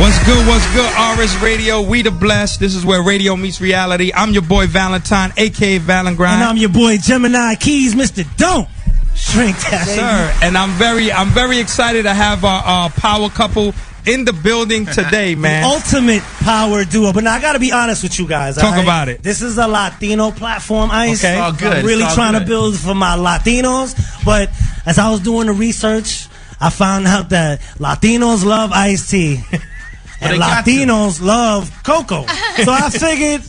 What's good, RS Radio? We the blessed. This is where radio meets reality. I'm your boy Valentine, a.k.a. Valengrind. And I'm your boy Gemini Keys, Mr. Don't Shrink That. Sir, and I'm very excited to have our power couple in the building today, man. The ultimate power duo. But now I gotta be honest with you guys. Talk about it. This is a Latino platform, Ice. Okay. All good. I'm really trying to build for my Latinos. But as I was doing the research, I found out that Latinos love iced tea. And Latinos love Coco. So I figured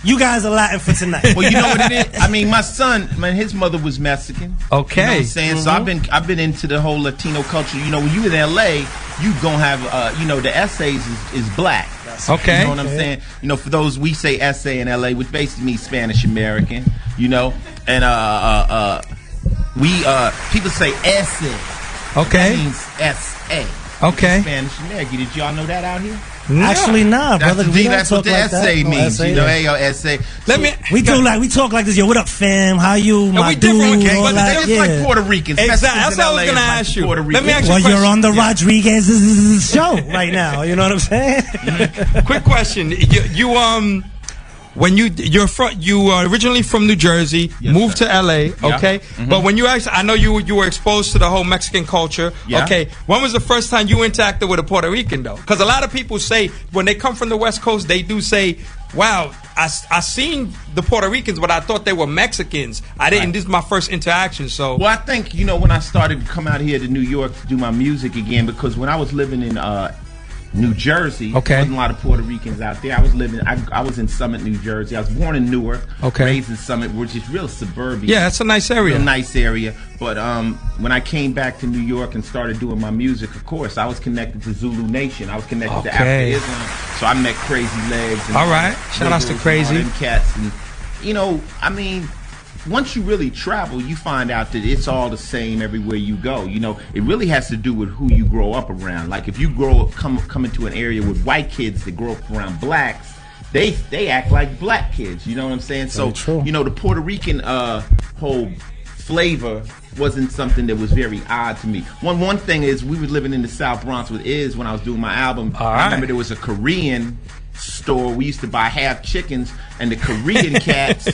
you guys are Latin for tonight. Well, you know what it is? I mean, my son, man, his mother was Mexican. Okay. You know what I'm saying? So I've been into the whole Latino culture. You know, when you in LA, you gonna have, you know, the essays is black. Okay. You know what I'm saying? You know, for those, we say essay in LA, which basically means Spanish American, you know? And people say essay. Okay. That means S-A. Okay. Spanish American. Did y'all know that out here? No. Actually, nah, brother. That's what the essay means. You know, hey, yo, essay. We talk like this. Yo, what up, fam? How you, my dude? But it's like Puerto Ricans. Exactly. That's what I was gonna ask you. Let me ask you a question. Well, you're on the Rodriguez show right now. You know what I'm saying? Quick question. When you are originally from New Jersey, moved to LA, okay? But when you actually, I know you were exposed to the whole Mexican culture, okay? When was the first time you interacted with a Puerto Rican, though? Because a lot of people say, when they come from the West Coast, they do say, wow, I seen the Puerto Ricans, but I thought they were Mexicans. I didn't. This is my first interaction, so. Well, I think, you know, when I started to come out here to New York to do my music again, because when I was living in New Jersey, there wasn't a lot of Puerto Ricans out there. I was in Summit, New Jersey. I was born in Newark, raised in Summit, which is real suburban. Yeah, it's a nice area. Real nice area. But when I came back to New York and started doing my music, of course, I was connected to Zulu Nation. I was connected to Africa Islam. So I met Crazy Legs. And all right. Shout outs to Crazy. And all them cats. And, you know, I mean, once you really travel, you find out that it's all the same everywhere you go. You know, it really has to do with who you grow up around. Like if you come into an area with white kids that grow up around blacks, they act like black kids. You know what I'm saying? So you know, the Puerto Rican whole flavor wasn't something that was very odd to me. One thing is, we were living in the South Bronx with Iz when I was doing my album. I remember there was a Korean store. We used to buy half chickens, and the Korean cats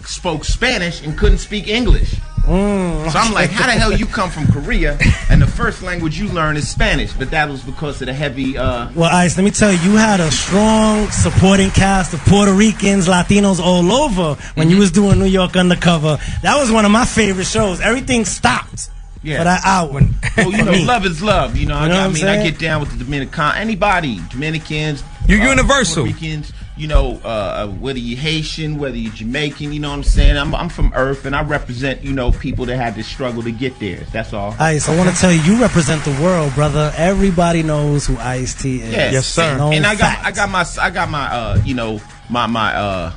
spoke Spanish and couldn't speak English. So I'm like, how the hell you come from Korea and the first language you learn is Spanish? But that was because of the heavy well, Ice, let me tell you, you had a strong supporting cast of Puerto Ricans, Latinos all over when you was doing New York Undercover. That was one of my favorite shows. Everything stopped for that hour. Well, you know, love is love. You know, I mean, I get down with the Dominican, anybody, Dominicans, you're universal. Puerto Ricans, you know, whether you're Haitian, whether you're Jamaican, you know what I'm saying? I'm from Earth, and I represent, you know, people that had to struggle to get there. That's all. Ice, I want to tell you, you represent the world, brother. Everybody knows who Ice-T is. Yes, sir. And I got my you know, my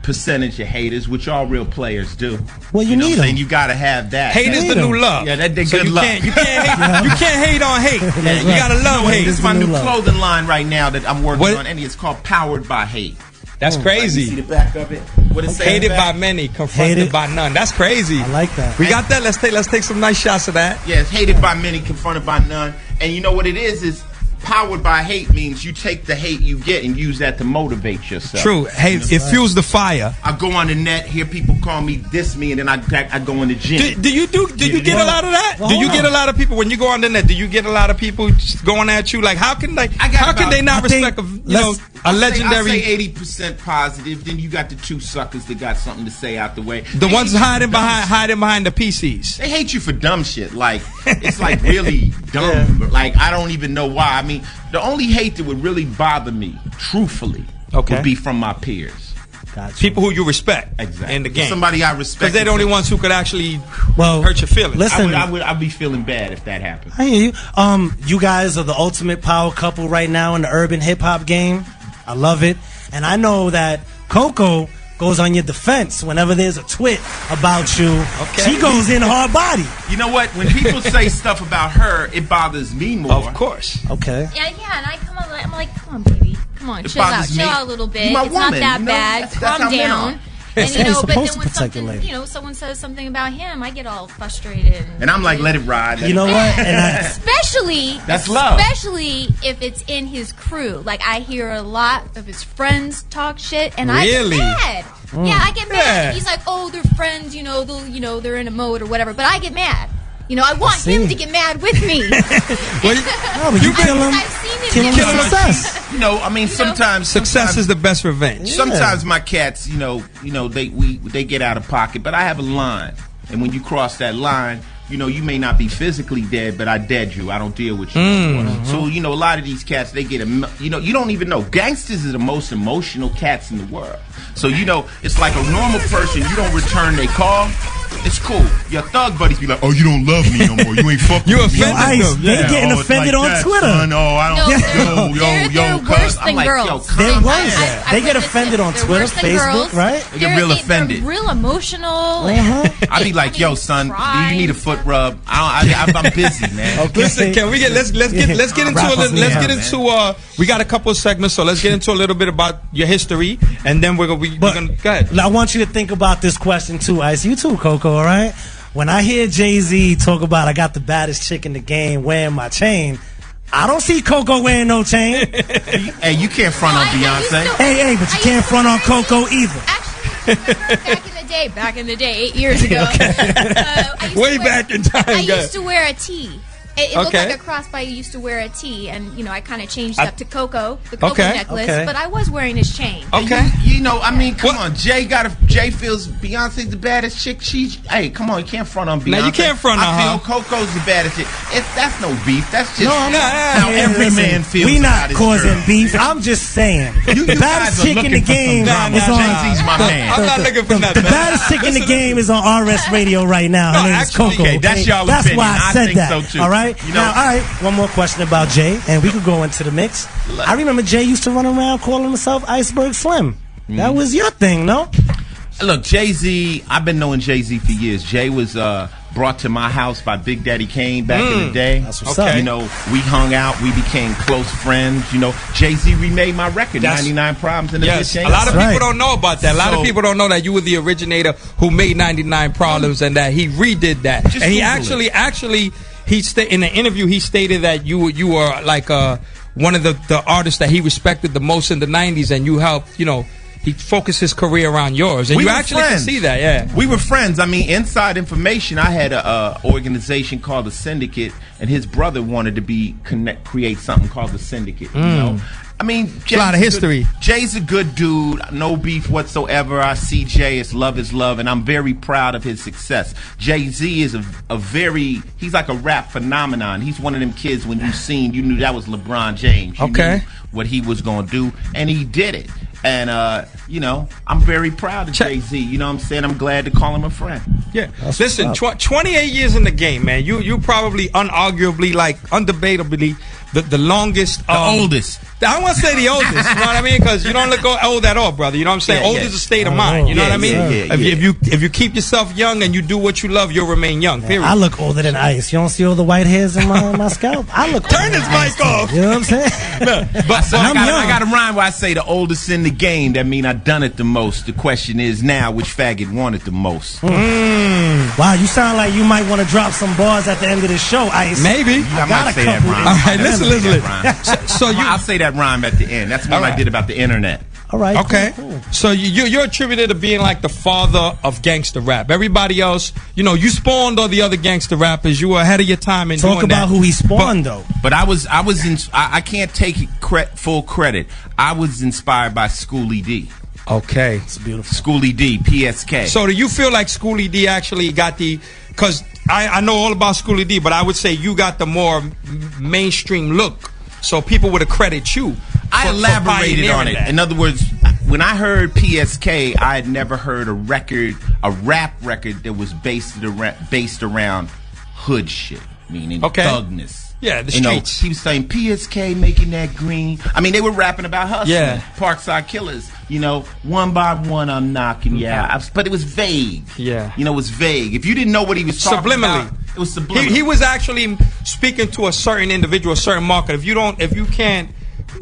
percentage of haters, which all real players do. Well, you need them. You gotta have that. Hate is the new love. Yeah, they're so good you luck. You can't hate on hate. You gotta love hate. This is my new clothing line right now that I'm working on, and it's called Powered by Hate. That's crazy. You see the back of it? What it says? Hated by many, confronted by none. That's crazy. I like that. We got that. Let's take some nice shots of that. Yes, hated by many, confronted by none. And you know what it is powered by hate means you take the hate you get and use that to motivate yourself. True. Hate, it fuels the fire. I go on the net, hear people call me, diss me, and then I go in the gym. Do you get a lot of that? Do you get a lot of people when you go on the net? Do you get a lot of people just going at you? Like, how can they not respect a legendary? I say 80% positive. Then you got the two suckers that got something to say out the way. The ones hiding behind the PCs. They hate you for dumb shit. Like it's like really dumb. Like I don't even know why. I mean, the only hate that would really bother me, truthfully, would be from my peers. Gotcha. People who you respect in the game. Somebody I respect. Because they're the only ones who could actually hurt your feelings. Listen, I'd be feeling bad if that happened. I hear you. You guys are the ultimate power couple right now in the urban hip hop game. I love it. And I know that Coco goes on your defense whenever there's a twit about you. She goes in hard body. You know what? When people say stuff about her, it bothers me more. Of course. Okay. Yeah, and I come I'm like, come on, baby. Come on, chill out a little bit. It's not that bad. Calm down. And, you know, you're but then supposed to when protect your something, lady. you know, someone says something about him, I get all frustrated. And I'm like, let it ride. You know what? Especially that's love. Especially if it's in his crew. Like I hear a lot of his friends talk shit, and I get mad. Yeah, I get mad. He's like, oh, they're friends. You know, they're in a mode or whatever. But I get mad. You know, I want him to get mad with me. You kill him. I've seen him. Kill him with success. You know, I mean, sometimes success is the best revenge. Sometimes my cats, you know, they get out of pocket, but I have a line, and when you cross that line, you know, you may not be physically dead, but I dead you. I don't deal with you anymore. So, you know, a lot of these cats, they get, you know, you don't even know. Gangsters are the most emotional cats in the world. So, you know, it's like a normal person, you don't return their call. It's cool. Your thug buddies be like, oh, you don't love me no more. You ain't fucking You with me. offended them. They getting offended on Twitter. Son. Oh, I don't. They're worse than girls. They're worse. They get offended on Twitter, Facebook, right? They get real offended. They're real emotional. I be like, yo, son, do you need a foot rub? I'm busy, man. Okay. Listen, can we get let's get into we got a couple of segments, so let's get into a little bit about your history, and then we're gonna go ahead. I want you to think about this question too, Ice. You too, Coco. All right. When I hear Jay-Z talk about I got the baddest chick in the game wearing my chain, I don't see Coco wearing no chain. Hey, you can't front on Beyonce. Hey, but you can't front on Coco either. Actually, back in the day, 8 years ago. Way back in time. I used to wear a tee. It looked Okay. like a cross, but I used to wear a tee, and you know I kind of changed up to Coco, the Coco necklace. But I was wearing his chain. Okay. You know, I mean, come on. Jay feels Beyonce's the baddest chick. Hey, come on, you can't front on Beyonce. Now you can't front on her. I feel Coco's the baddest chick. That's no beef. That's just how Yeah, every listen, man feels. We not about his causing girl. beef. I'm just saying. You The baddest guys are chick in the looking for some game drama. is on. Jay-Z's my man. I'm not looking for The nothing. baddest chick in the game is on RS Radio right now. Her No, name is actually, Coco. okay, that's y'all's That's opinion. why I I said think that. so, too. All right. You know- Now, all right. One more question about Jay, and we could go into the mix. I remember Jay used to run around calling himself Iceberg Slim. That was your thing, no? Look, Jay-Z, I've been knowing Jay-Z for years. Jay was brought to my house by Big Daddy Kane back in the day. That's what's up. You know, we hung out. We became close friends. You know, Jay-Z remade my record, 99 Problems in the Yes, Bitch a lot of That's people right. don't know about that. A lot of people don't know that you were the originator who made 99 Problems and that he redid that. Just And he Google actually in an interview he stated that you were like one of the artists that he respected the most in the 90s, and you helped, you know, he focused his career around yours, and We you were actually friends. can see that. Yeah, We were friends. I mean, inside information, I had a organization called the Syndicate, and his brother wanted to create something called the Syndicate. You know, I mean, a lot of history. Jay's a good dude, no beef whatsoever. I see Jay as love is love, and I'm very proud of his success. Jay-Z is he's like a rap phenomenon. He's one of them kids when you knew that was LeBron James. You knew what he was going to do, and he did it. And, you know, I'm very proud of Jay-Z. You know what I'm saying? I'm glad to call him a friend. yeah. Listen, 28 years in the game, man. You probably unarguably, like, undebatably, the longest, The oldest. I want to say the oldest, you know what I mean? Because you don't look old at all, brother. You know what I'm saying? Yeah, Old yeah. is a state of mind. You know what I mean? Yeah. If you keep yourself young and you do what you love, you'll remain young. Period. I look older than Ice. You don't see all the white hairs in my scalp? I look Turn older his than Ice, mic off. You know what I'm saying? But I'm young. I got a rhyme where I say the oldest in the game. That mean I done it the most. The question is now, which faggot wanted the most? Wow, you sound like you might want to drop some bars at the end of the show, Ice. maybe. I got might a say that couple rhyme. in All right, listen. I'll say that rhyme at the end. That's what I did about the internet. All right. Okay, Cool. so you're attributed to being like the father of gangster rap. Everybody else, you know, you spawned all the other gangster rappers. You were ahead of your time in Talk doing about that. who he spawned, though. But I can't take full credit. I was inspired by Schoolie D. Okay. It's beautiful. Schoolie D, PSK. So do you feel like Schoolie D actually got because I know all about Schoolie D, but I would say you got the more mainstream look, so people would accredit you. I elaborated on it. That. In other words, when I heard PSK, I had never heard a rap record that was based around hood shit, meaning thugness. Yeah, the You know, streets. he was saying PSK making that green. I mean, they were rapping about hustling. Yeah. Parkside Killers. You know, one by one I'm knocking you out. But it was vague. Yeah. You know, it was vague. If you didn't know what he was talking Subliminally. about, it was subliminal. He was actually speaking to a certain individual, a certain market. If you can't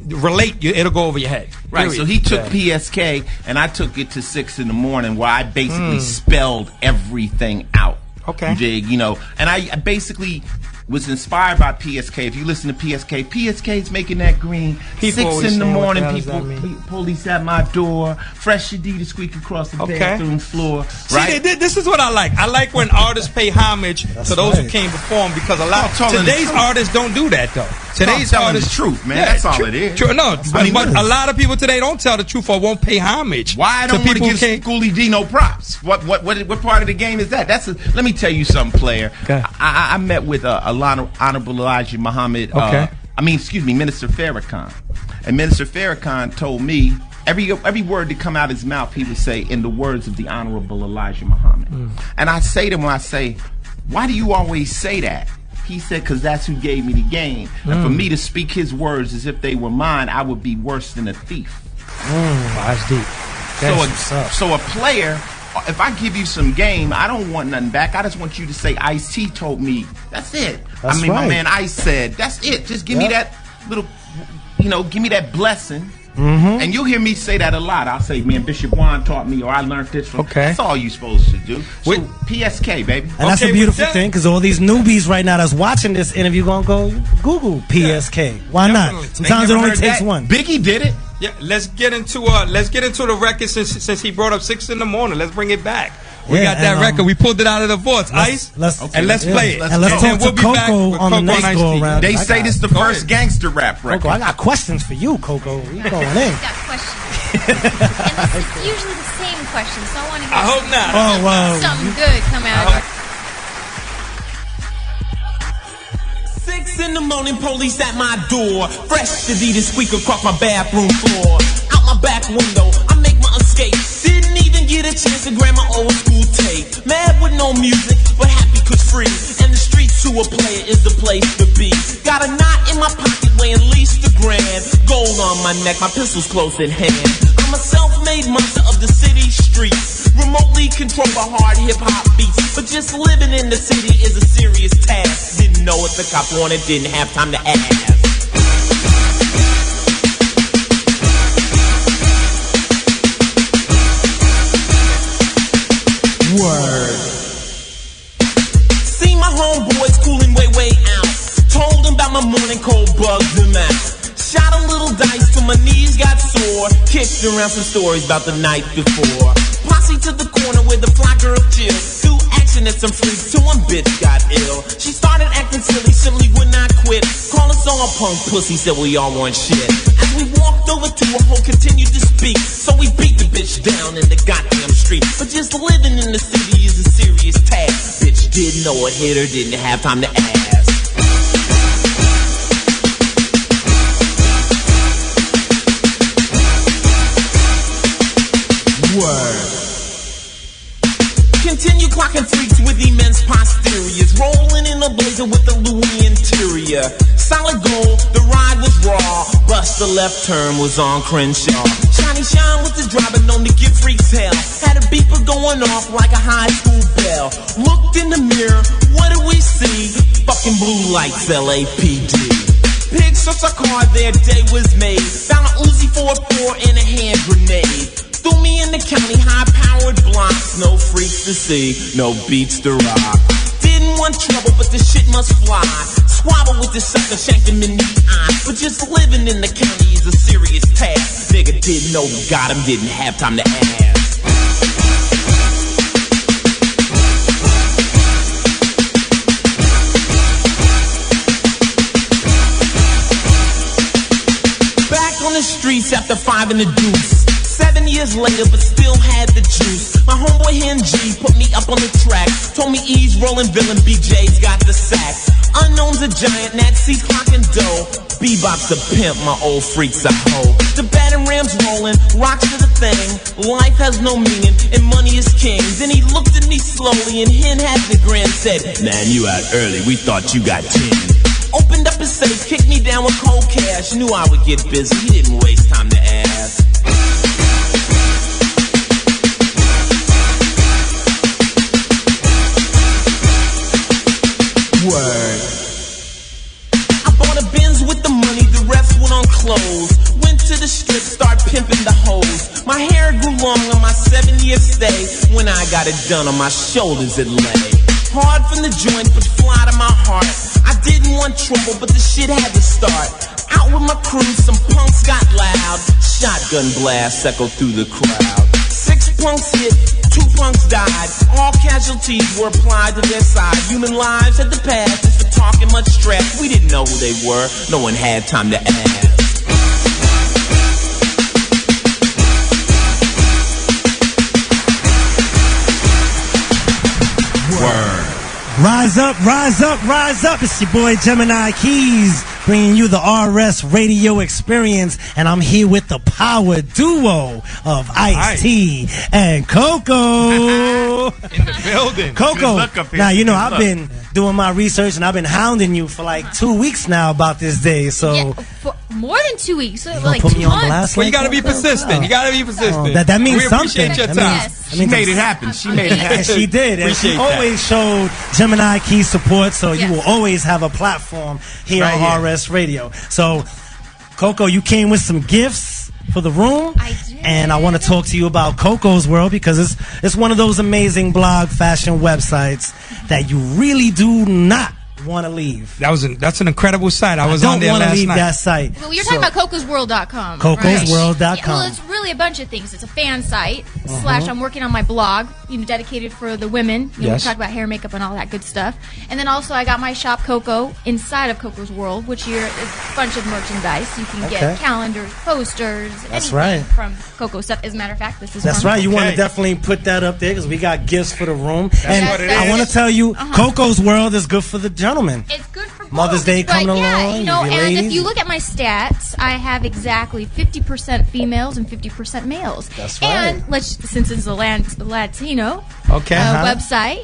relate, it'll go over your head. Right. So he took PSK, and I took it to 6 in the morning, where I basically spelled everything out. Okay. You dig? You know, and I basically was inspired by PSK. If you listen to PSK is making that green. People 6 in the morning, people, police at my door, fresh Adidas squeak across the bathroom floor. Right? See, this is what I like. I like when artists pay homage to those who came before them, because a lot today's artists don't do that though. Today's artists, the truth, man. That's all it is. True, no, but a lot of people today don't tell the truth or won't pay homage. Why I don't want to give Schoolie D no props? What part of the game is that? Let me tell you something, player. Okay. I met with Honorable Elijah Muhammad. Minister Farrakhan, and Minister Farrakhan told me every word to come out of his mouth, he would say, in the words of the Honorable Elijah Muhammad. And I say to him, why do you always say that? He said, because that's who gave me the game. And for me to speak his words as if they were mine, I would be worse than a thief. That's deep. So a player, if I give you some game, I don't want nothing back. I just want you to say, Ice-T told me. That's it. That's my man Ice said, that's it. Just give me that little, give me that blessing. And you'll hear me say that a lot. I'll say, man, Bishop Juan taught me, or I learned this from. That's all you supposed to do. So PSK, baby. And that's a beautiful thing, because all these newbies right now that's watching this interview gonna go Google PSK. Why not? Sometimes it only takes one. Biggie did it. Yeah, let's get into the record since he brought up 6 in the morning. Let's bring it back. We got that record. We pulled it out of the vaults. Ice. Let's play it. And let's talk to Coco on the next go around. They say this is the first gangster rap record. Coco, I got questions for you, Coco. We going in. I got questions. And it's usually the same questions, so I want to hear hope not. Something good come out of it. 6 in the morning, police at my door. Fresh Adidas squeak across my bathroom floor. Out my back window, I make my escape. Didn't even get a chance to grab my old school tape. Mad with no music, but happy 'cause free. And the streets to a player is the place to be. Got a knot in my pocket weighing at least $1,000. Gold on my neck, my pistol's close at hand. I'm a self-made monster of the city streets, remotely controlled by hard hip-hop beats. But just living in the city is a serious task. Didn't know what the cop wanted, didn't have time to ask. Word. See my homeboys cooling way out. Told them about my morning cold, bugged them out. Shot a little dice till my knees got sore. Kicked around some stories about the night before. Posse to the corner where the fly girl chill. Threw action at some freaks till one bitch got ill. She started acting silly, simply would not quit. Call us all punk pussy, said we all want shit. As we walked over to her, hoe continued to speak. So we beat the bitch down in the goddamn street. But just living in the city is a serious task. Bitch didn't know it hit her, didn't have time to ask. Word. Continue clocking freaks with immense posteriors, rolling in a blazer with a Louis interior. Solid gold, the ride was raw. Bust the left turn was on Crenshaw. Shiny Shine was the driver known to give freaks hell. Had a beeper going off like a high school bell. Looked in the mirror, what do we see? Fucking blue lights, LAPD. Pigs searched our car, their day was made. Found a Uzi 4.4 and a hand grenade. Threw me in the county, high-powered blocks. No freaks to see, no beats to rock. Didn't want trouble, but the shit must fly. Squabble with this sucker, shanked him in the eye. But just living in the county is a serious task. Nigga didn't know we got him, didn't have time to ask. Back on the streets after 5 in the deuce. 7 years later, but still had the juice. My homeboy Hen G put me up on the track. Told me E's rolling villain, BJ's got the sack. Unknown's a giant, Nat C's clocking dough. Bebop's the pimp, my old freak's a hoe. The batting ram's rolling, rocks to the thing. Life has no meaning, and money is king. Then he looked at me slowly, and Hen had the grin. Said, man, you out early, we thought you got 10. Opened up his safe, kicked me down with cold cash. Knew I would get busy, he didn't waste time to ask. Word. I bought a Benz with the money, the rest went on clothes. Went to the strip, start pimping the hoes. My hair grew long on my 7-year stay. When I got it done, on my shoulders it lay. Hard from the joint, but fly to my heart. I didn't want trouble, but the shit had to start. Out with my crew, some punks got loud. Shotgun blast echoed through the crowd. 6 punks hit, 2 punks died. All casualties were applied to their side. Human lives had to pass just for talking much stress. We didn't know who they were, no one had time to ask. Word. Rise up, rise up, rise up. It's your boy Gemini Keys bringing you the RS radio experience. And I'm here with the power duo of Ice-T and Coco. In the building. Coco, now, you know, I've been doing my research and I've been hounding you for like 2 weeks now about this day. So yeah, for more than 2 weeks. Like put 2 me on months. blast. Well, you got to be persistent. You got to be persistent. That means we something. Appreciate your That time. Yes. She made it happen. She made it happen. And she did. And she Appreciate always showed Gemini Key support, so you Yes. will always have a platform here Right on here. RS Radio. So, Coco, you came with some gifts for the room. I did. And I want to talk to you about Coco's World because it's one of those amazing blog fashion websites that you really do not want to leave. That's an incredible site. I was on there don't want to last leave night. that site. Well, you're talking about cocosworld.com. Cocosworld.com. Right? Well, it's really a bunch of things. It's a fan site / I'm working on my blog, dedicated for the women. We talk about hair, makeup, and all that good stuff. And then also I got my shop Coco inside of Coco's World, which is a bunch of merchandise. You can get calendars, posters, That's anything right. from Coco stuff. As a matter of fact, this is That's from right. You want to Okay. definitely put that up there because we got gifts for the room. And what it I is. want to tell you, Coco's World is good for the gentlemen. It's good for Mother's both, Day but coming yeah, along, you know, you and ladies. if you look at my stats, I have exactly 50% females and 50% males. That's right. And since it's a Latino Okay. website,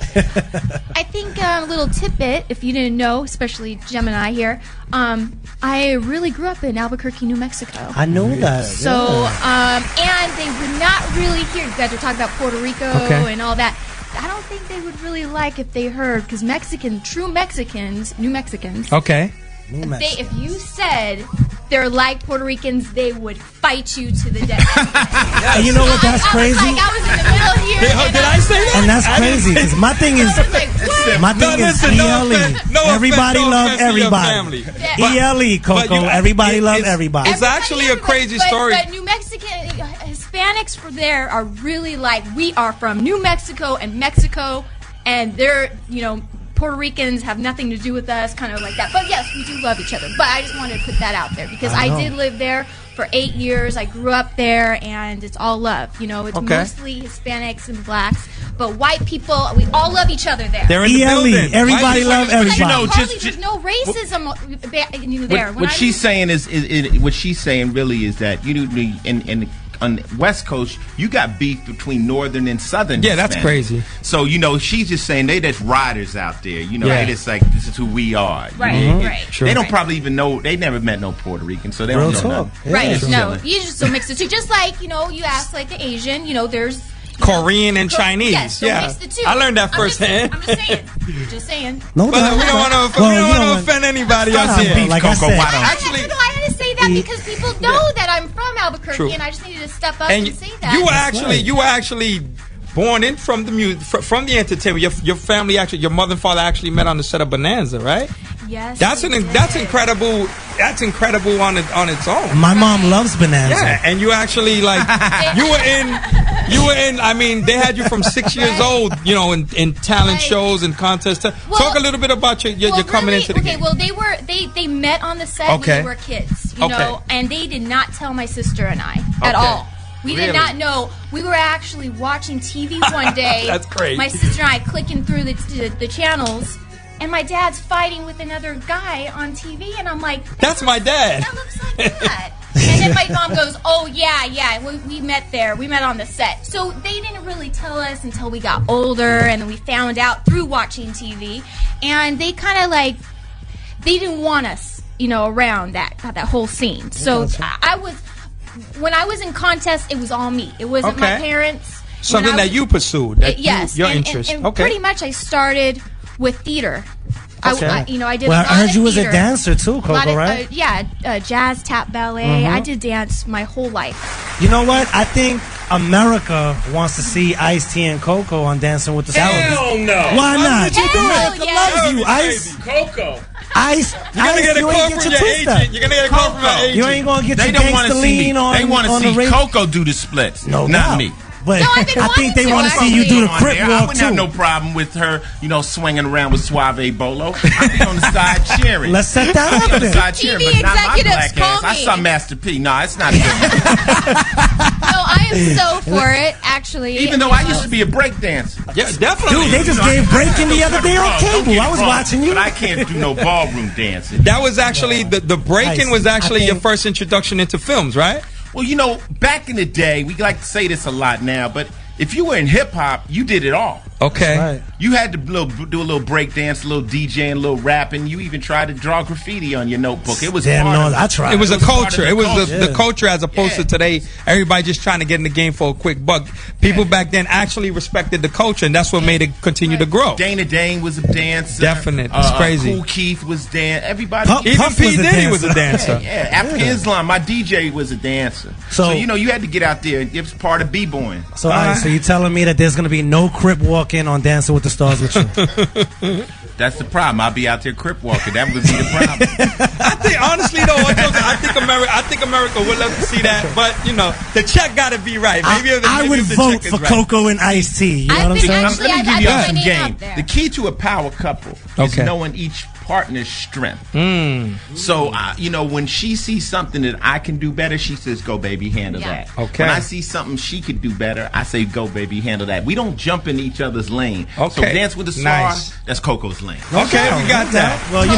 I think a little tidbit, if you didn't know, especially Gemini here, I really grew up in Albuquerque, New Mexico. I know that. So, and they would not really hear, you guys are talking about Puerto Rico and all that. I don't think they would really like if they heard, because true Mexicans, New Mexicans, Okay. if you said they're like Puerto Ricans, they would fight you to the death. And you know what? That's crazy. I was in the middle here. Did I say that? And that's crazy because my thing is, my thing is ELE. Everybody love everybody. ELE, Coco. Everybody love everybody. It's actually a crazy story. But New Mexican Hispanics for there are really like, we are from New Mexico and they're, Puerto Ricans have nothing to do with us, kind of like that. But yes, we do love each other. But I just wanted to put that out there because I did live there for 8 years. I grew up there, and it's all love. It's mostly Hispanics and blacks, but white people, we all love each other there. They're in the ELE. building. Everybody love everybody. There's no racism there. What she's saying is what she's saying really is that on the West Coast, you got beef between Northern and Southern. Yeah, that's Hispanics. crazy. So she's just saying they just riders out there. They just like, this is who we are. Right. They don't probably even know. They never met no Puerto Rican, so they don't know nothing. Right. Just No, chilling. you just so mix it. So just like you ask like the Asian, there's Korean and Chinese. Yes, so yeah. mix the two. I learned that firsthand. I'm just saying. No, But we don't want to offend anybody else Stop here. beef, like I Coco, said. why don't- Actually, I had to say that because people know that I'm from Albuquerque, True. and I just needed to step up and say that. You were actually born in from the music, from the entertainment. Your family your mother and father actually met on the set of Bonanza, right? Yes. That's incredible. That's incredible on its own. My mom loves Bonanza. Yeah, and you actually you were in. I mean, they had you from 6 years old, in talent shows and contests. Talk a little bit about your coming into the game. Well, they met on the set when they were kids, and they did not tell my sister and I at all. We did not know. We were actually watching TV one day. That's great. My sister and I clicking through the channels, and my dad's fighting with another guy on TV, and I'm like, That's my dad. that looks like that. And then my mom goes, oh, yeah, we met there. We met on the set. So they didn't really tell us until we got older, and then we found out through watching TV. And they kind of they didn't want us, around that whole scene. So when I was in contests, it was all me. It wasn't my parents. Something that you pursued. Yes. Your and interest. And pretty much I started with theater. I did. Well, a lot I heard of you was a theater. dancer too, Coco, right? Jazz, tap, ballet. I did dance my whole life. You know what? I think America wants to see Ice-T and Coco on Dancing with the Stars. Hell no. Why not? America loves you, Ice. Coco. Ice, You're gonna get a call from your agent. You're gonna get a call from your agent. You ain't gonna get They your don't want to gangsta see me. lean on. They want to on see the radio. Coco do the splits. No, not me. But No, I've been I think they wanting want to to, see you do the actually. crip I walk wouldn't have too. no problem with her, swinging around with Suave Bolo. I'd be on the side cheering. Let's set that I'd be up on the then. side cheering, TV but not my executives, black ass. call I me. saw Master P. No, it's not good. No, I am so for it. Actually, Even though I used to be a break dancer. Yeah, definitely. Dude, they just gave breaking the other day on cable. I was watching you. But I can't do no ballroom dancing. That was actually the breaking was actually your first introduction into films, right? Well, back in the day, we like to say this a lot now, but if you were in hip hop, you did it all. Okay. Right. You had to do a little break dance, a little DJing, a little rapping. You even tried to draw graffiti on your notebook. It was Damn, part no, of I tried. It was a part of culture. the It was culture. the culture as opposed to today. Everybody just trying to get in the game for a quick buck. People back then actually respected the culture, and that's what made it continue to grow. Dana Dane was a dancer. Definite. It's crazy. Kool Keith was dancing. Everybody. Puff- Even Puff P. was a Diddy was a dancer. dancer. Yeah, African Islam. My DJ was a dancer. So you had to get out there. It was part of b-boying. So, so you telling me that there's gonna be no crip walk in on Dancing with the Stars with you? That's the problem. I'll be out there crip walking. That would be the problem. I think honestly though, I think America would love to see that, but the check got to be right. Maybe I would if the vote check is for right. Coco and Ice-T. You know what I'm saying? Let me give I'd you put some my name game. out there. The key to a power couple is knowing each partner's strength. So, when she sees something that I can do better, she says, go, baby, handle that. Okay. When I see something she could do better, I say, go, baby, handle that. We don't jump in each other's lane. Okay. So, Dance with the Stars, Nice. that's Coco's lane. Okay, we got that. Well, My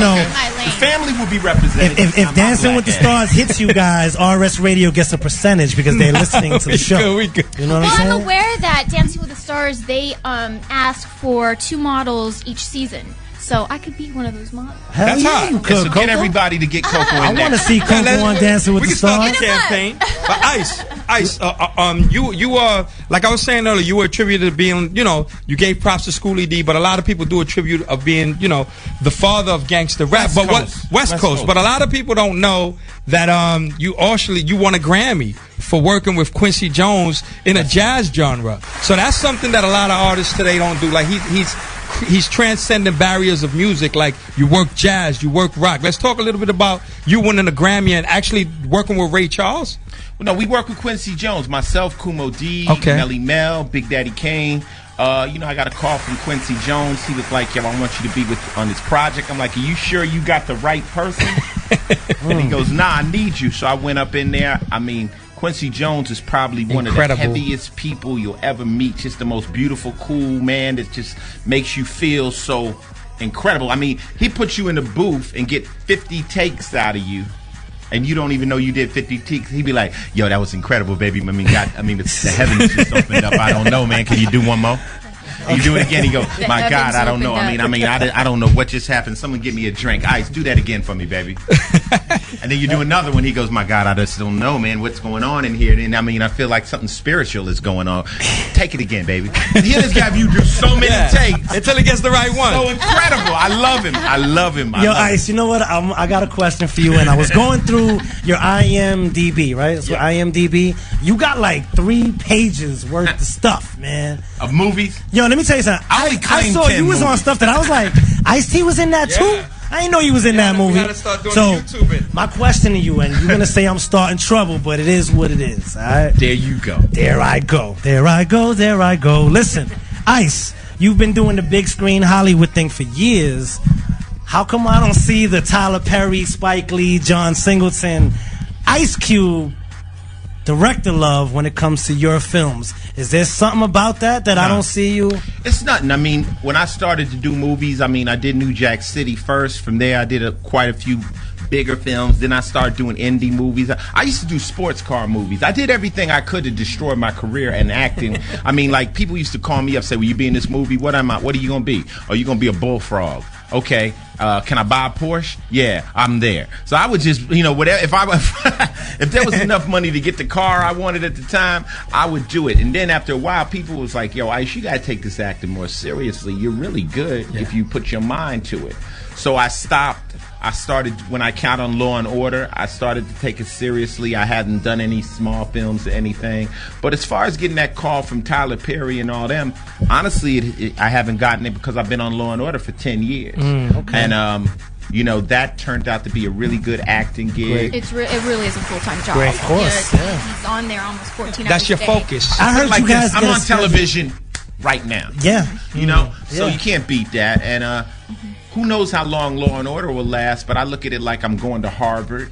lane. The family will be represented. if I'm Dancing black with the ass. Stars hits you guys, RS Radio gets a percentage because they're listening to the show. We good. You know what Well, I'm I'm saying? aware that Dancing with the Stars, they ask for 2 models each season. So I could be one of those models. Hell That's yeah, hot. you So could, get Coco. everybody to get Coco in I there. want to see Coco on Dancing with We the can start Stars. the campaign. But Ice, you like I was saying earlier, you were attributed to being, you gave props to Schoolie D, but a lot of people do attribute of being, the father of gangster rap. West but Coast. West Coast. But a lot of people don't know that you won a Grammy for working with Quincy Jones in a jazz genre. So that's something that a lot of artists today don't do. Like he's transcending barriers of music. Like you work jazz, you work rock. Let's talk a little bit about you winning a Grammy and actually working with Ray Charles. Well, no, we work with Quincy Jones, myself, Kumo D, Okay. Melly Mel, Big Daddy Kane. I got a call from Quincy Jones. He was like, yo, I want you to be on this project. I'm like, are you sure you got the right person? And he goes, nah, I need you. So I went up in there. I mean, Quincy Jones is probably one of the Incredible. heaviest people you'll ever meet. Just the most beautiful, cool man that just makes you feel so incredible. I mean, he puts you in the booth and get 50 takes out of you. And you don't even know you did 50 takes. He'd be like, yo, that was incredible, baby. The heavens just opened up. I don't know, man. Can you do one more? You do it again. He goes, my heavens God, I don't know. opened I don't know what just happened. Someone give me a drink. Ice, do that again for me, baby. And then you do another one. He goes, my God, I just don't know, man. What's going on in here? And I feel like something spiritual is going on. Take it again, baby. And he'll just have you do so many takes. Until he gets the right one. So incredible. I love him. I love him. Yo, Ice, you know what? I got a question for you. And I was going through your IMDb, right? So IMDb, you got like 3 pages worth of stuff, man. Of movies? Yo, let me tell you something. I only I claim saw 10 you was on movies. stuff that I was like, Ice-T was in that too? Yeah. I didn't know you was in that we movie. gotta start doing So, YouTubing. my question to you, and you're going to say I'm starting trouble, but it is what it is, all right? There you go. There I go. There I go. There I go. Listen, Ice, you've been doing the big screen Hollywood thing for years. How come I don't see the Tyler Perry, Spike Lee, John Singleton, Ice Cube director love when it comes to your films? Is there something about that I don't see you? It's nothing. I mean, when I started to do movies, I did New Jack City first. From there, I did quite a few bigger films. Then I started doing indie movies. I used to do sports car movies. I did everything I could to destroy my career in acting. Like people used to call me up, say, "Will you be in this movie? What am I? What are you gonna be? Are you gonna be a bullfrog? Okay. Can I buy a Porsche? Yeah, I'm there." So I would just, whatever. If there was enough money to get the car I wanted at the time, I would do it. And then after a while, people was like, "Yo, Ice, you gotta take this acting more seriously. You're really good if you put your mind to it." So I stopped. I started, when I count on Law and Order, I started to take it seriously. I hadn't done any small films or anything. But as far as getting that call from Tyler Perry and all them, honestly, I haven't gotten it because I've been on Law and Order for 10 years. Okay. And, you know, that turned out to be a really good acting gig. It really is a full-time job. Great, of course. He's on there almost 14 hours That's your a day. focus. I heard you guys. I'm on television right now. Yeah. You know? So you can't beat that. And, who knows how long Law and Order will last, but I look at it like I'm going to Harvard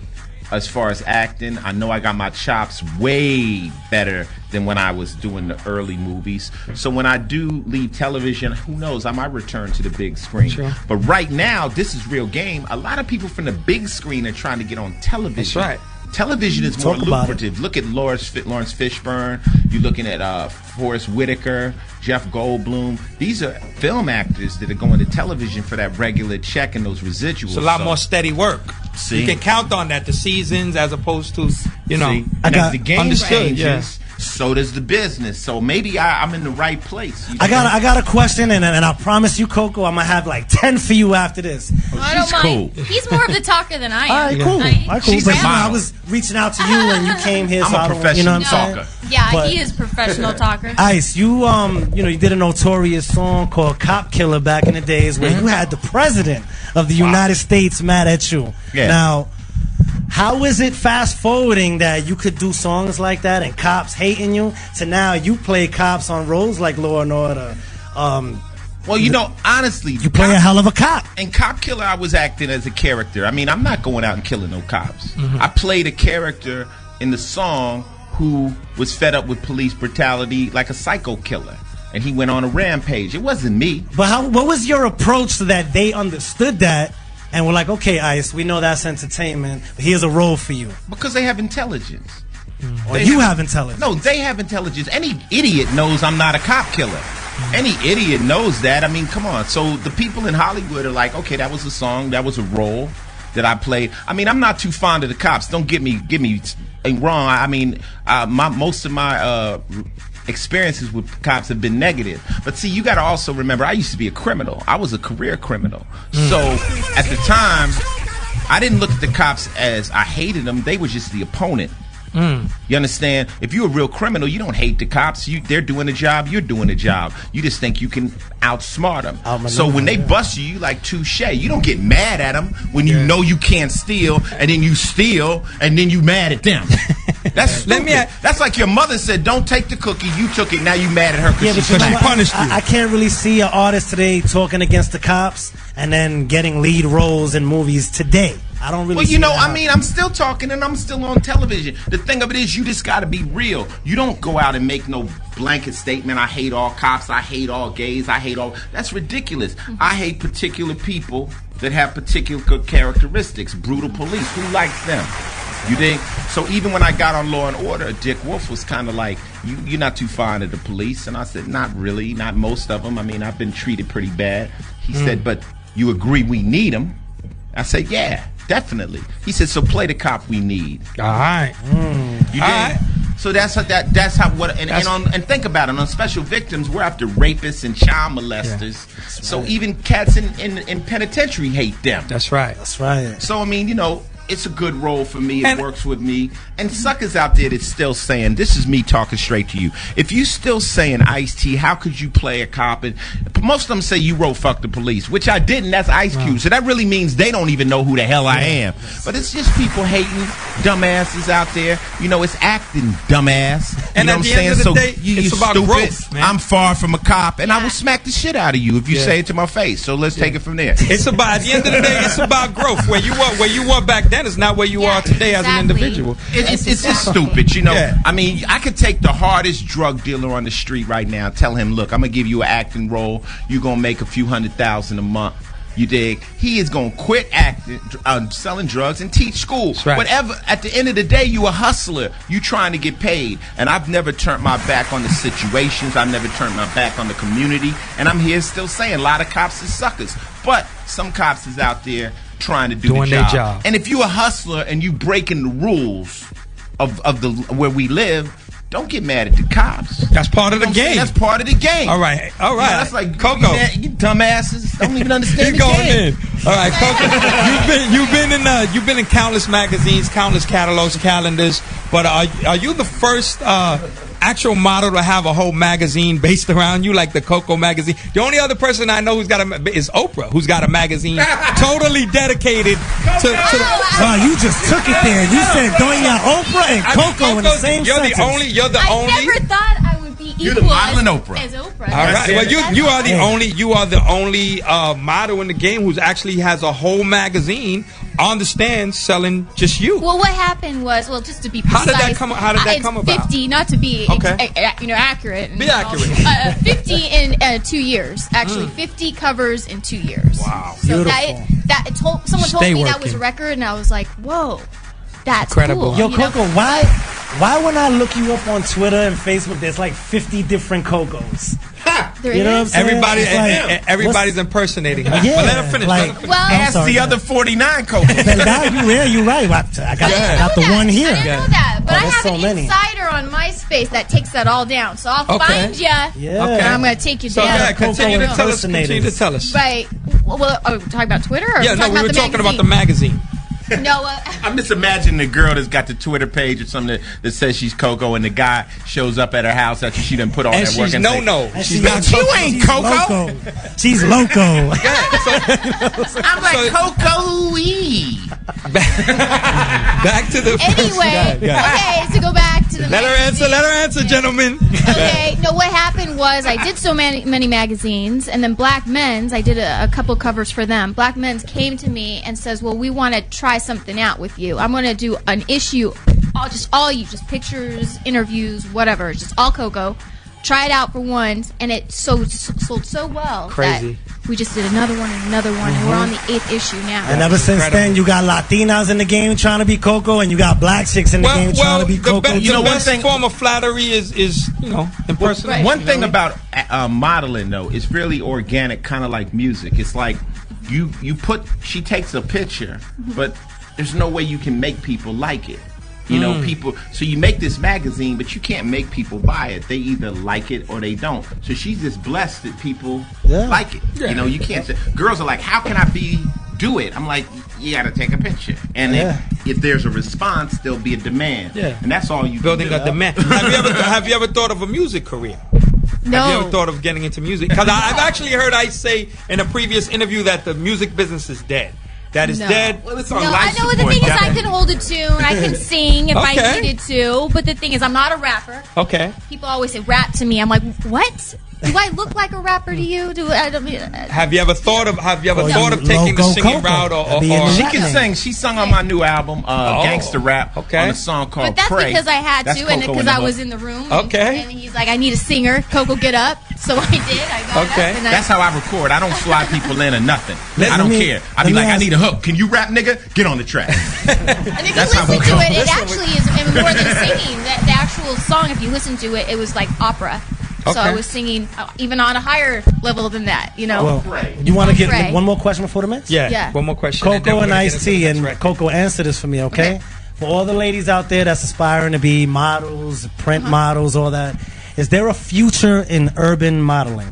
as far as acting. I know I got my chops way better than when I was doing the early movies. So when I do leave television, who knows, I might return to the big screen. Sure. But right now, this is real game. A lot of people from the big screen are trying to get on television. That's right. Television is more lucrative. Look at Lawrence Fishburne. You're looking at Forrest Whitaker, Jeff Goldblum. These are film actors that are going to television for that regular check and those residuals. It's a lot more steady work. See? You can count on that, the seasons, as opposed to, you know. See? And as the game changes, yeah. so does the business. So maybe I'm in the right place. You know? I got a question, and I promise you, Coco, I'm gonna have like 10 for you after this. I don't mind. Cool. He's more of the talker than I am. All right, cool. All right, cool. She's But a you know, I model. was reaching out to you, and you came here. I'm so a I don't, professional you know what I'm talker. saying? Yeah, But- he is professional talker. Ice, you you did a notorious song called "Cop Killer" back in the days where you had the president of the United States mad at you. Yeah. Now, how is it fast forwarding that you could do songs like that and cops hating you to now you play cops on roles like Law and Order? Well, you know, honestly, You play a hell of a cop. In Cop Killer, I was acting as a character. I mean, I'm not going out and killing no cops. I played a character in the song who was fed up with police brutality, like a psycho killer, and he went on a rampage. It wasn't me. But what was your approach so that they understood that and were like, okay, Ice, we know that's entertainment, but here's a role for you? Because they have intelligence. Or you have intelligence. No, they have intelligence. Any idiot knows I'm not a cop killer. Any idiot knows that. I mean, come on. So the people in Hollywood are like, okay, that was a song, that was a role that I played. I mean, I'm not too fond of the cops. Don't get me wrong. I mean, most of my experiences with cops have been negative. But see, you got to also remember, I used to be a criminal. I was a career criminal. So at the time, I didn't look at the cops as I hated them. They were just the opponent. You understand? If you're a real criminal, you don't hate the cops. They're doing a job, you're doing a job. You just think you can outsmart them. So when they bust you, you like touche. You don't get mad at them when you know you can't steal, and then you steal, and then you mad at them. That's stupid. That's like your mother said, don't take the cookie, you took it, now you mad at her because but she punished you. I can't really see an artist today talking against the cops and then getting lead roles in movies today. I don't really. Well, you see know, that I mean, I'm still talking and I'm still on television. The thing of it is, you just got to be real. You don't go out and make no blanket statement. I hate all cops. I hate all gays. I hate all. That's ridiculous. I hate particular people that have particular characteristics. Brutal police. Who likes them? You think? So even when I got on Law and Order, Dick Wolf was kind of like, you're not too fond of the police. And I said, not really. Not most of them. I mean, I've been treated pretty bad. He said, but you agree we need them? I said, yeah, definitely. He said, so play the cop we need. All right. You did? All right. So that's how and think about it. On Special Victims, we're after rapists and child molesters. Yeah. So even cats in penitentiary hate them. That's right. That's right. So I mean, you know, it's a good role for me. It works with me. And suckers out there that's still saying, this is me talking straight to you. If you still saying Ice-T, how could you play a cop? And most of them say you wrote "Fuck the Police," which I didn't. That's Ice Cube. So that really means they don't even know who the hell I am. But it's just people hating, dumbasses out there. You know, it's acting, dumbass. And you know at what I'm the saying? end of the So day, you it's about stupid. growth, man. I'm far from a cop, and I will smack the shit out of you if you say it to my face. So let's take it from there. It's about, at the end of the day, it's about growth. Where you were back then is not where you are today as an individual. It's just stupid, you know. Yeah. I mean, I could take the hardest drug dealer on the street right now, tell him, look, I'm gonna give you an acting role. You're gonna make a few $100,000 a month. You dig? He is gonna quit acting, selling drugs, and teach school. Right. Whatever. At the end of the day, you a hustler. You trying to get paid. And I've never turned my back on the situations. I've never turned my back on the community. And I'm here still saying a lot of cops is suckers, but some cops is out there trying to do their job. And if you a hustler and you breaking the rules of the where we live, don't get mad at the cops. That's part of the game. That's part of the game. All right. You know, that's like Coco. You dumbasses don't even understand the going game. in. All right, Coco. You've been in countless magazines, countless catalogs, calendars. But are you the first actual model to have a whole magazine based around you, like the CoCo magazine? The only other person I know who's got is Oprah, who's got a magazine totally dedicated to the. Wow, you just took it there. You said Doña Oprah and CoCo in the same sentence. You're the only. I never thought I would be equal You're the modeling Oprah. as Oprah. All right. Well, you are the only model in the game who's actually has a whole magazine on the stand selling just you. Well, what happened was, just to be precise, How did that come about? 50, not to be accurate. Be accurate. 50 in 2 years. Actually, 50 covers in 2 years. Wow. So Beautiful. someone told Stay me working. that was a record, and I was like, whoa, that's incredible. cool. Yo, CoCo, why when I look you up on Twitter and Facebook, there's like 50 different CoCos? There You know what I'm is. saying? Everybody's impersonating her. Yeah, But let her finish. like- Well, Ask sorry, the go other 49 Cocos. You're right. I got the one here. I didn't know that, but I there's have so an many. insider on MySpace that takes that all down. So I'll find you, Yeah. and I'm going to take you So down. yeah, continue to CoCo tell us. Continue to impersonators. tell us. Right. Well, are we talking about Twitter? Or Yeah, no, we were talking about the magazine. No, I'm just imagining the girl that's got the Twitter page or something that says she's CoCo, and the guy shows up at her house after she done put all And that work. she's and no. She's not. Bitch, you ain't She's CoCo. loco. She's loco. I'm like Coco-y. Back to the. anyway, okay, to go back to the Let her answer, gentlemen. Okay, no, what happened was I did so many magazines, and then Black Men's, I did a couple covers for them. Black Men's came to me and says, well, we want to try something out with you. I'm going to do an issue, just pictures, interviews, whatever, just all CoCo. Try it out for once, and it sold so well. Crazy. That we just did another one and another one, and we're on the 8th issue now. And ever since then, you got Latinas in the game trying to be CoCo, and you got black chicks in the game trying to be CoCo. The best form of flattery is impersonation. Right. One thing about modeling, though, is really organic, kind of like music. It's like she takes a picture, but there's no way you can make people like it. You know, people. So you make this magazine, but you can't make people buy it. They either like it or they don't. So she's just blessed that people like it. Yeah. You know, you can't say. Girls are like, how can I do it? I'm like, you got to take a picture, and if there's a response, there'll be a demand. Yeah. And that's all you building can do. a demand. Have you ever thought of a music career? No. Have you ever thought of getting into music? Because I've actually heard I say in a previous interview that the music business is dead. That is dead. Well, it's on No, life I know. The support, thing is, Jack. I can hold a tune. I can sing if I Okay. needed to. But the thing is, I'm not a rapper. Okay. People always say rap to me. I'm like, what? Do I look like a rapper to you? Have you ever thought of taking the Loco singing Coco. route That'd be in the She rap can name. sing. She sung on my new album, Gangsta Rap, Okay. on a song called But that's Pray. because I had That's to, and Coco because in the I was hook. in the room. Okay. And he's like, I need a singer. Coco, get up. So I did. I got Okay. up. And That's how I record. I don't fly people in or nothing. I don't me- care. I be let me like, I ask- need a hook. Can you rap, nigga? Get on the track. And if you That's how listen we to go. it, it actually is more than singing. The actual song, if you listen to it, it was like opera. So I Okay. was singing even on a higher level than that, you know. Well, you want to get Pray. one more question before the mix? Yeah. One more question. then CoCo we're and gonna Ice get into T, the and next record. CoCo, answer this for me, okay? Okay. For all the ladies out there that's aspiring to be models, print models, all that, is there a future in urban modeling?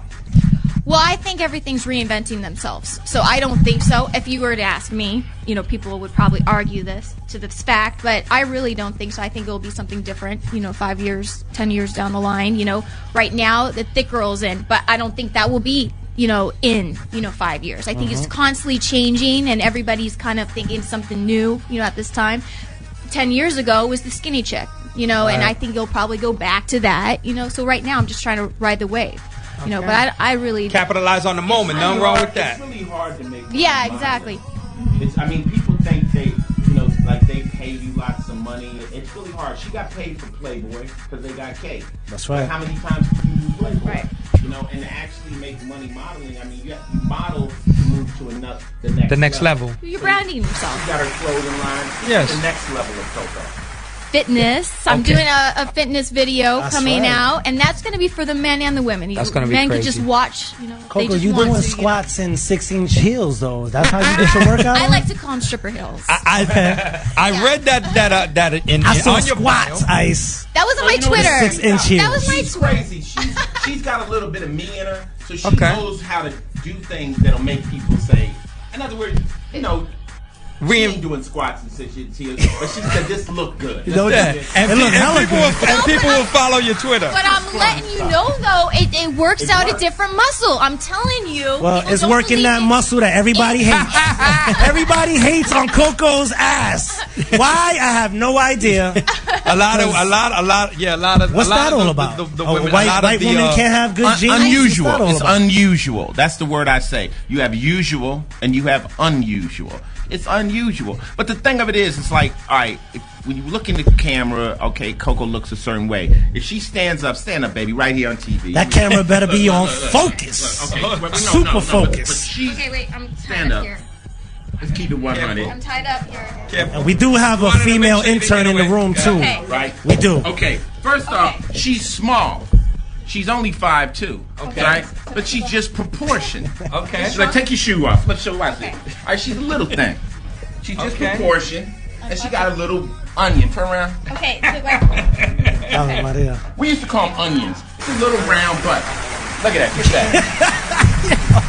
Well, I think everything's reinventing themselves. So I don't think so. If you were to ask me, you know, people would probably argue this to this fact, but I really don't think so. I think it'll be something different, 5 years, 10 years down the line. Right now, the thick girl's in, but I don't think that will be, in, 5 years. I think it's constantly changing, and everybody's kind of thinking something new, at this time. 10 years ago was the skinny chick, and I think it'll probably go back to that, So right now, I'm just trying to ride the wave. But I really Capitalize on the moment. Nothing wrong with that. It's really hard to make. Yeah, money. exactly. People think they pay you lots of money. It's really hard. She got paid for Playboy because they got cake. That's right. But how many times can you do Playboy? Right. And to actually make money modeling, you model move to the next level. You're branding yourself. She got her clothing line. Yes. The next level of CoCo. fitness. I'm doing a fitness video coming out, and that's going to be for the men and the women. That's going to be men crazy. could just watch. You know, Coco, they just you want doing to, squats in 6-inch heels though? That's how you get your workout? I like to call them stripper heels. I read that in I saw on your squats, bio. Ice. That was on my Twitter. 6-inch heels. That was my She's Twitter. crazy. She's got a little bit of me in her, so she Okay. knows how to do things that'll make people say. In other words, you know. She ain't doing squats and shit, but she said this look good. You know, Yeah. And people will follow your Twitter. But I'm letting you know, though, it works out a different muscle. I'm telling you. Well, People it's don't working believe that me. muscle that everybody hates. Everybody hates on Coco's ass. Why? I have no idea. A lot of. What's that all about? The Oh, women, white women can't have good genes. Unusual. What's that all It's about? unusual. That's the word I say. You have usual and you have unusual. It's unusual. But the thing of it is, it's like, all right, when you look in the camera, okay, Coco looks a certain way. If she stands up, stand up, baby, right here on TV. That camera better be on focus. Okay, but Super focus. But she, Okay, wait, I'm tied stand up up. here. Let's keep it 100. I'm tied up here. And we do have a female intern in the room too. Okay. Right? We do. Okay, first off, she's small. She's only 5'2". Okay. Right? But she's just proportioned. Okay. She's like, take your shoe off. Let's show watch it. All right, she's a little thing. She's just Okay. proportioned. And she got a little onion. Turn around. Okay. Oh, Maria. We used to call them onions. It's a little round butt. Look at that. Look at that.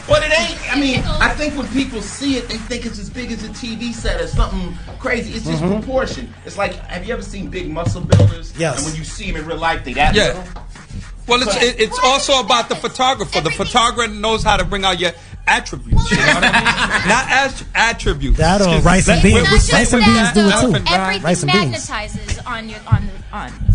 But it ain't. I mean, I think when people see it, they think it's as big as a TV set or something crazy. It's just proportion. It's like, have you ever seen big muscle builders? Yes. And when you see them in real life, they that Yeah. little. Well, it's also about the photographer. The photographer knows how to bring out your attributes. You know what I mean? Not as attributes. That or Excuse rice me. and beans. We're Rice and beans do it too. Everything Rice and beans. magnetizes on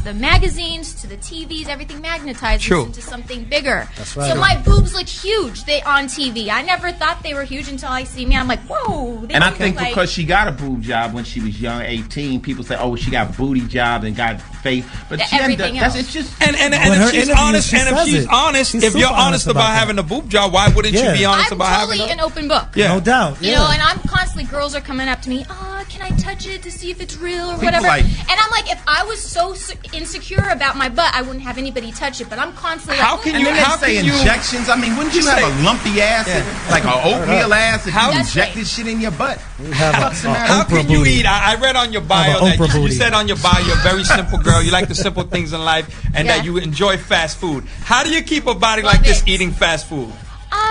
the magazines to the TVs. Everything magnetizes True. into something bigger. That's right. So my boobs look huge. They on TV. I never thought they were huge until I see me. I'm like, whoa. They And I look think like, because she got a boob job when she was young, 18, people say, "Oh, she got booty jobs and got face." But she Everything that's else. it's just And But her if she's interviews, honest, she and if says she's it. honest, She's if you're super honest honest about about having that. a boob job, why wouldn't Yeah. you be honest I'm about totally having an open book. Yeah. No doubt. You Yeah. know, and I'm constantly, girls are coming up to me, oh, can I touch it to see if it's real or People whatever? like- And I'm like, if I was so insecure about my butt, I wouldn't have anybody touch it. But I'm constantly How like, can And you- then how they say can you- injections. I mean, wouldn't you have a lumpy ass, like an oatmeal ass, if How- you That's injected right. shit in your butt? You have What's the a matter? How Oprah can you booty. eat? I read on your bio Have a that Oprah you booty. said on your bio you're a very simple girl. You like the simple things in life, and that Yeah. you enjoy fast food. How do you keep a body Love like this it. eating fast food?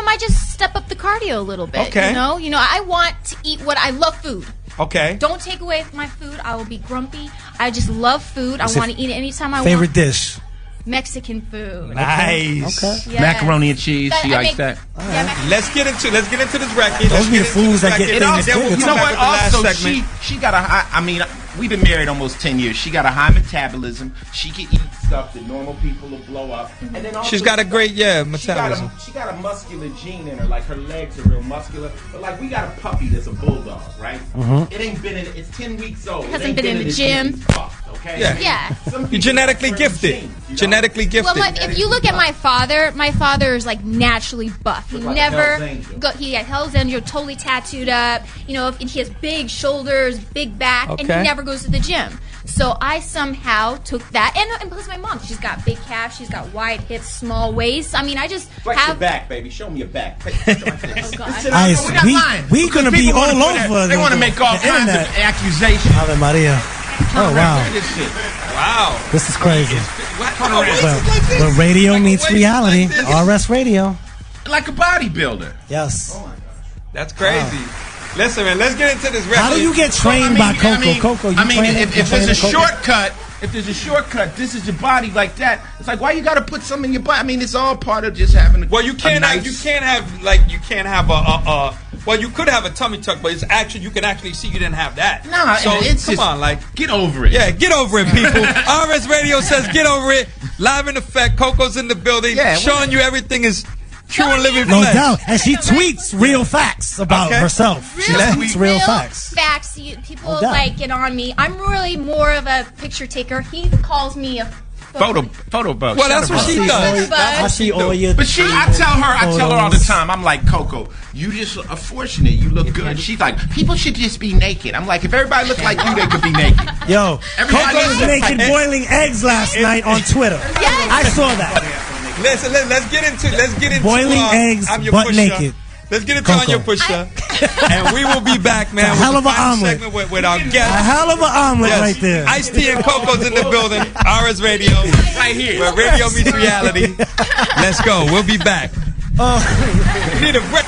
I just step up the cardio a little bit. Okay. You know, I want to eat what I love food. Okay. Don't take away my food. I will be grumpy. I just love food. What's I your want to eat it anytime I Favorite want. dish? Mexican food. Nice. Okay. Yes. Macaroni and cheese. She I likes make- that. Yeah, Let's get into this record. Those be the foods that get It things also, bigger. you know what? Also, she got a high. I mean, we've been married almost 10 years. She got a high metabolism. She can eat stuff that normal people will blow up. And then also, She's got a great metabolism. She got a muscular gene in her. Like her legs are real muscular. But like we got a puppy that's a bulldog, right? It ain't been in. It's 10 weeks old. Hasn't It ain't been in the gym. It's fucked, okay? Yeah. Yeah. Some You're people genetically have certain gifted. genes, you know? Genetically gifted. Well, if you look at my father is like naturally buff. He Look like a never Hell's Angel. he had Hell's Angel, totally tattooed up. You know, he has big shoulders, big back, and Okay. he never goes to the gym. So I somehow took that, and plus my mom, she's got big calves, she's got wide hips, small waist. I mean, I just Flex your have. back, baby. Show me your back. Oh God. Ice, we gonna be all over. They want to make all the kinds internet. of accusations. Ave Maria. Oh wow, Look at this shit. Wow. this is crazy. What? But radio meets waist reality. like this. RS Radio. Like a bodybuilder. Yes. That's crazy. Listen, man, let's get into this record. How do you get trained by Coco? Coco, you train- if you there's a train Coco? shortcut, this is your body like that. It's like, why you got to put something in your butt? I mean, it's all part of just having. Well, you can't a have well, you could have a tummy tuck, but it's actually you can actually see you didn't have that. Nah, so it's come just, on, like get over it. yeah, get over it, people. RS Radio says get over it. Live in effect. Coco's in the building, Yeah, showing you everything is true and living No flesh. doubt. And she tweets real facts about Okay. herself. She tweets real facts. People No doubt. like get on me. I'm really more of a picture taker. He calls me a Photo bug. Well, that's what she does. I see all your. But I tell her all the time. I'm like, Coco, you just are fortunate. You look good. She's like, people should just be naked. I'm like, if everybody looked like you, they could be naked. Yo, Coco was naked boiling eggs last night on Twitter. Yes. I saw that. Listen, let's get into boiling eggs, I'm your butt pusher. naked. Let's get into on your pusher, and we will be back, man. A hell of an omelet. Segment with our guest. A hell of an omelet right there. Ice-T and Cocos in the building. RS Radio, Right here. where radio meets reality. Let's go. We'll be back. We need a break.